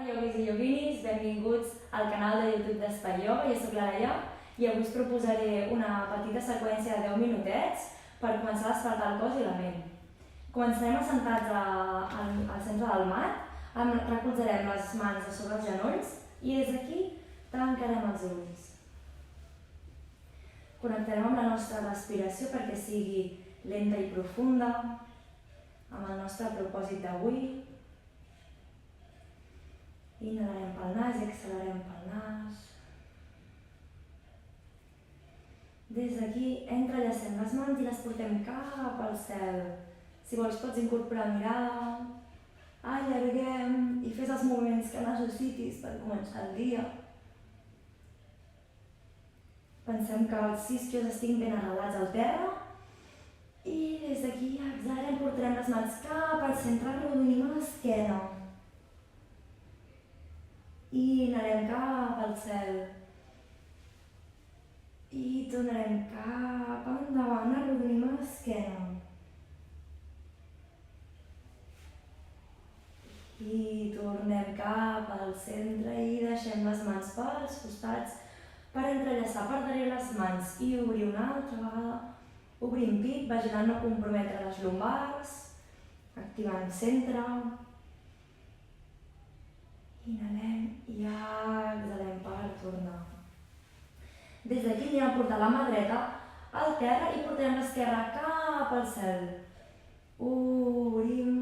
Hola ioguis i yoguinis, benvinguts al canal de YouTube d'Espai Ioga. Jo soc la Laia i avui us proposaré una petita seqüència de 10 minutets per començar a despertar el cos i la ment. Començarem assentats al centre del mat, recolzarem les mans a sobre els genolls i des d'aquí tancarem els ulls. Connectarem amb la nostra respiració perquè sigui lenta i profunda, amb el nostre propòsit d'avui. Inhalarem pel nas i exhalarem pel nas. Des d'aquí entrellacem les mans i les portem cap al cel. Si vols pots incorporar mirada, allarguem i fes els moviments que necessitis per començar el dia. Pensem que els isquios estiguin ben arrelats al terra i des d'aquí exhalarem, portarem les mans cap al centre, arrodonim l'esquena. I inhalem cap al cel. I tornarem cap endavant, arrodonim l'esquena. I tornem cap al centre i deixem les mans pels costats per entrellaçar per darrere les mans i obrir una altra vegada. Obrim pit, vigilant no comprometre les lumbars, activant centre. Inhalem i exhalem per tornar. Des d'aquí anirem a portar la mà dreta al terra i portarem l'esquerra cap al cel. Obrim.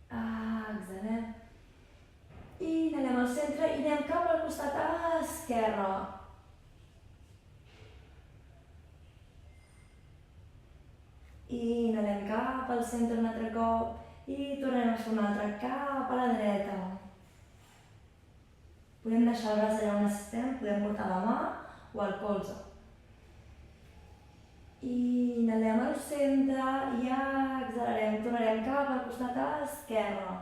Exhalem. Inhalem al centre i anem cap al costat esquerre. Inhalem cap al centre un altre cop. I tornem a fer un altre cap a la dreta. Podem deixar el braç allà on estem, podem portar la mà o el colze. Inhalem al centre i exhalarem, tornarem cap al costat esquerre.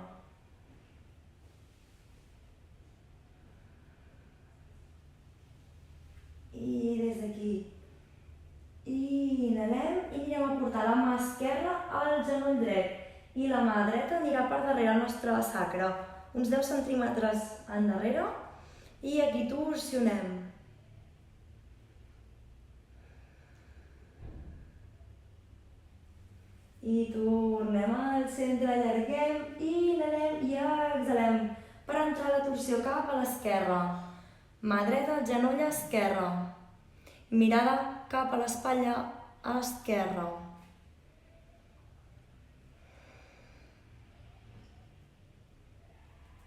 I des d'aquí inhalem i anirem a portar la mà esquerra al genoll dret. I la mà dreta anirà per darrere el nostre sacre, uns 10 centímetres endarrere, i aquí torsionem. I tornem al centre, allarguem, inhalem i exhalem per entrar la torsió cap a l'esquerra. Mà dreta al genoll esquerre, mirada cap a l'espatlla esquerra.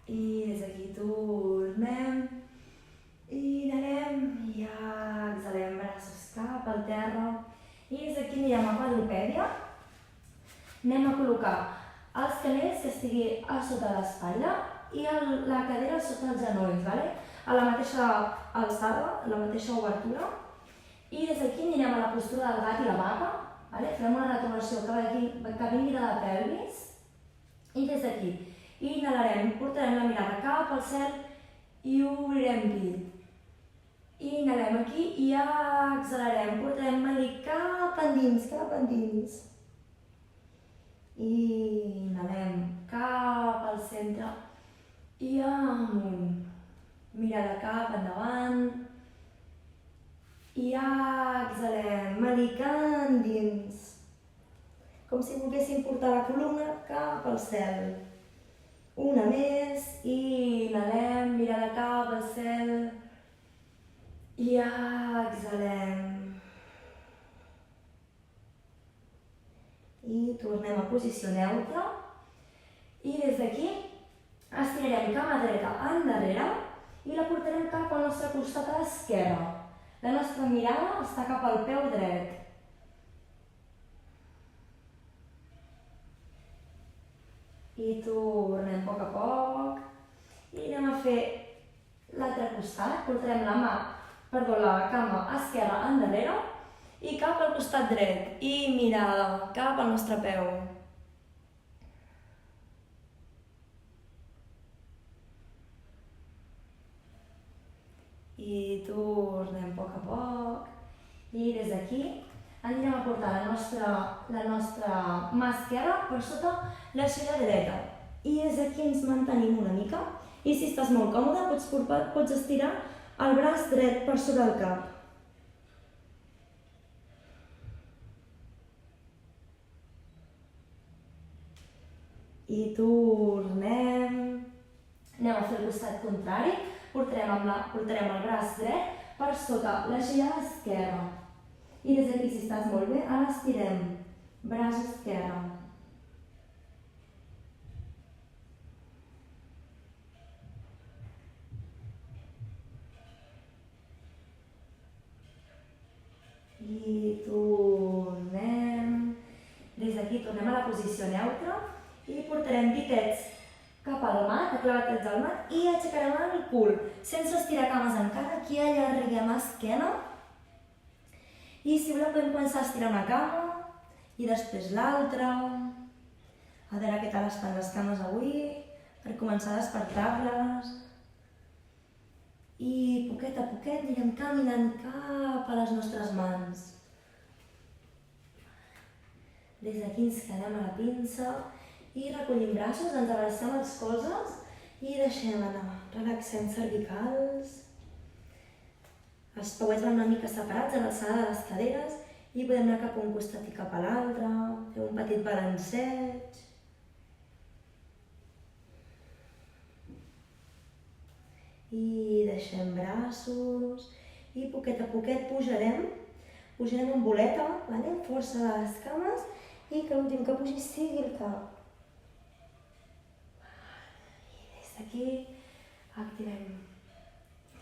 I des d'aquí tornem, inhalem i exhalem, braços cap al terra. I des d'aquí anirem a quadrupèdia. Anem a col·locar els canells que estigui a sota l'espatlla i la cadera sota els genolls, a la mateixa alçada, a la mateixa obertura. I des d'aquí anirem a la postura del gat i la vaca. Fem una retornació que vingui de la pelvis. I des d'aquí inhalarem, portarem la mirada cap al cel i obrirem pit. Inhalem aquí i exhalarem, portarem melic cap endins, cap endins. Inhalem cap al centre i amunt. Mirada cap endavant. I exhalem, melic endins. Com si volguéssim portar la columna cap al cel. Una més, inhalem, mirada cap al cel i exhalem. I tornem a posició neutra i des d'aquí estirarem cama dreta endarrere i la portarem cap al nostre costat esquerre. La nostra mirada està cap al peu dret. I tornem a poc i anem a fer l'altre costat. Portarem la cama esquerra endarrere i cap al costat dret i mirada cap al nostre peu. I tornem a poc i des d'aquí anirem a portar la nostra mà esquerra per sota l'aixella dreta. i des d'aquí ens mantenim una mica. I si estàs molt còmode pots estirar el braç dret per sobre el cap. I tornem. Anem a fer el costat contrari. Portarem el braç dret per sota l'aixella esquerra. I des d'aquí, si estàs molt bé, ara estirem braç esquerre. I tornem. Des d'aquí tornem a la posició neutra i portarem ditets cap al mat, aclavatets al mat, i aixecarem el cul, sense estirar cames encara. Aquí allarguem esquena. I si voleu podem començar a estirar una cama i després l'altra. A veure què tal estan les cames avui, per començar a despertar-les. I poquet a poquet anirem caminant cap a les nostres mans. Des d'aquí ens quedem a la pinça i recollim braços, ens abracem els colzes i deixem anar. Relaxem cervicals. Els pauets van una mica separats a l'alçada de les caderes i podem anar cap a un costat i cap a l'altre, fer un petit balanceig. I deixem braços i poquet a poquet pujarem en boleta, amb força de les cames i que l'últim que pugi sigui el cap. I des d'aquí activem.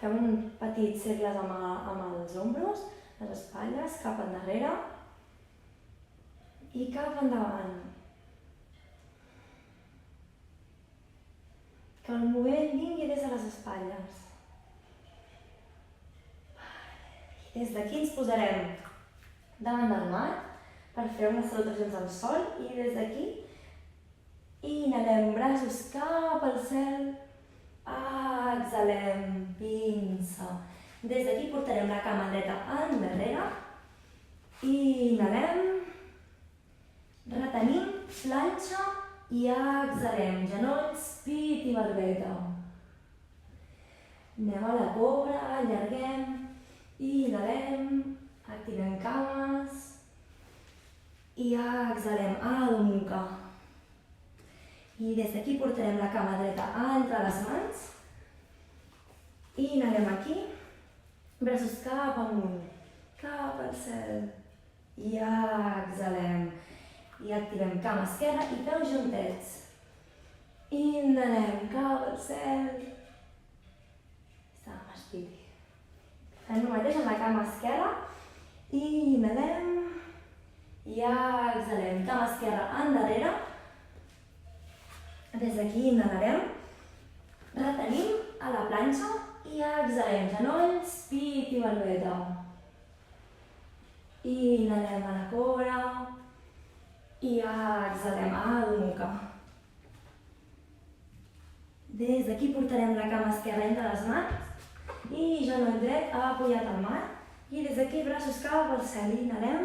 Fem un petit cercles amb els ombros, les espatlles, cap endarrere i cap endavant. Que el moviment vingui des de les espatlles. I des d'aquí ens posarem davant del mat per fer unes salutacions al sol i des d'aquí inhalem braços cap al cel. Exhalem, pinça. Des d'aquí portarem la cama dreta endarrere. Inhalem, retenim, planxa i exhalem. Genolls, pit i barbeta. Anem a la cobra, allarguem, inhalem, activem cames i exhalem, adho mukha. I des d'aquí portarem la cama dreta entre les mans. Inhalem aquí, braços cap amunt, cap al cel. I exhalem. I activem cama esquerra i peus juntets. Inhalem cap al cel. Estàvem espiri. Fem el mateix amb la cama esquerra. Inhalem. I exhalem. Cama esquerra endarrere. Des d'aquí inhalarem, retenim a la planxa i exhalem. Genolls, pit i barbeta. Inhalem a la cobra i exhalem, adho mukha. Des d'aquí portarem la cama esquerra entre les mans i genoll dret apoyat al mat. I des d'aquí braços cap al cel. Inhalem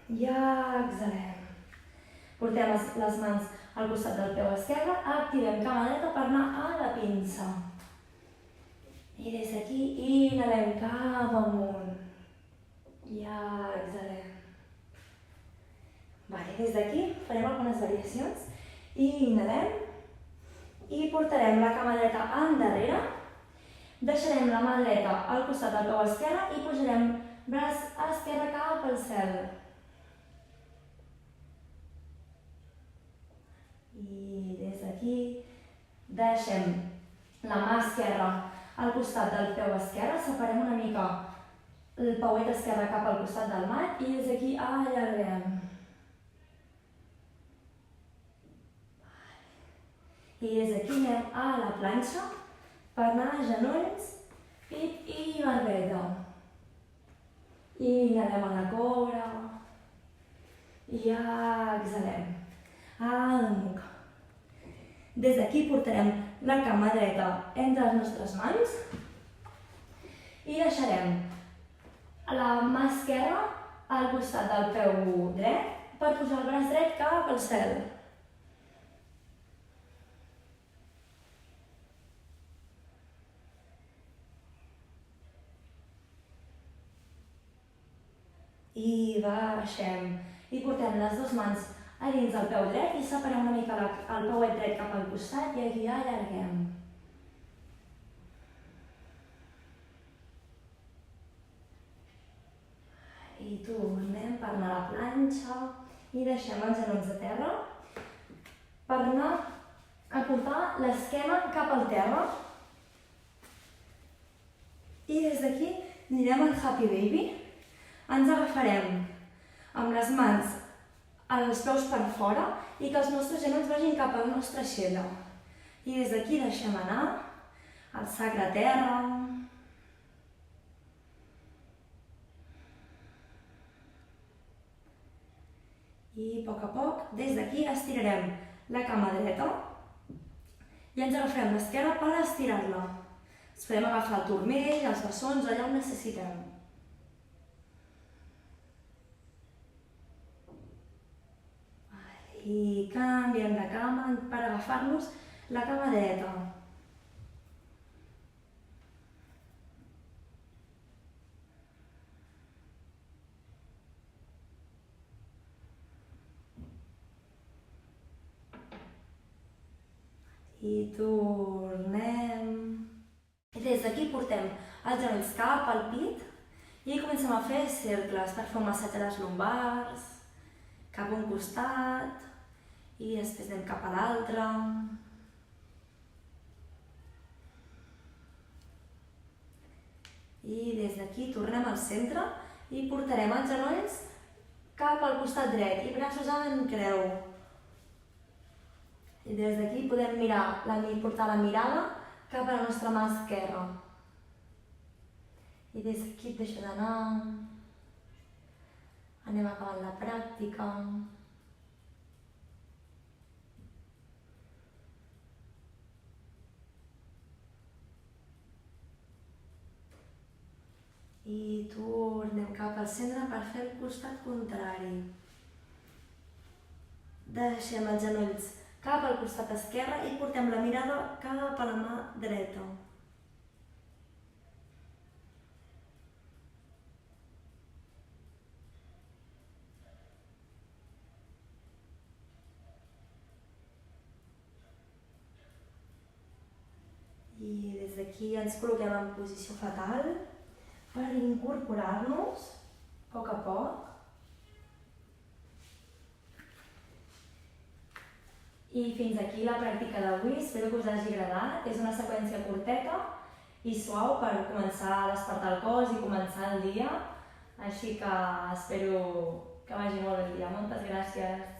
i exhalem. Portem les mans al costat del peu esquerre, activem cama dreta per anar a la pinça. I des d'aquí inhalem cap amunt. I exhalem. Des d'aquí farem algunes variacions. Inhalem i portarem la cama dreta endarrere. Deixarem la mà dreta al costat del peu esquerre i pujarem braç esquerre cap al cel. I des d'aquí deixem la mà esquerra al costat del peu esquerre, separem una mica el pauet esquerre cap al costat del mat i des d'aquí allarguem. I des d'aquí anem a la planxa per anar a genolls, pit i barbeta. Inhalem a la cobra i exhalem. Adho mukha. Des d'aquí portarem la cama dreta entre les nostres mans i deixarem la mà esquerra al costat del peu dret per posar el braç dret cap al cel. I baixem. I portem les dues mans a dins del peu dret i separem una mica el pauet dret cap al costat i aquí allarguem. I tornem per anar a la planxa i deixem els genolls a terra per anar a portar l'esquena cap al terra. I des d'aquí anirem al Happy Baby. Ens agafarem amb les mans els peus per fora i que els nostres genolls vagin cap al nostre aixella. I des d'aquí deixem anar el sacre a terra. I a poc, des d'aquí estirarem la cama dreta i ens agafarem l'esquerra per estirar-la. Ens podem agafar el turmell, els bessons, allà on necessitem. I canviem de cama per agafar-nos la cama dreta. I tornem. I des d'aquí portem els genolls cap al pit i comencem a fer cercles per fer un massatge a les lumbars, cap a un costat i després anem cap a l'altre. I des d'aquí tornem al centre i portarem els genolls cap al costat dret i braços en creu. I des d'aquí podem portar la mirada cap a la nostra mà esquerra. I des d'aquí et deixo d'anar. Anem acabant la pràctica. I tornem cap al centre per fer el costat contrari. Deixem els genolls cap al costat esquerre i portem la mirada cap a la mà dreta. I des d'aquí ens col·loquem en posició fetal per incorporar-nos a poc. I fins aquí la pràctica d'avui, espero que us hagi agradat. És una seqüència curteta i suau per començar a despertar el cos i començar el dia. Així que espero que vagi molt bé el dia. Moltes gràcies!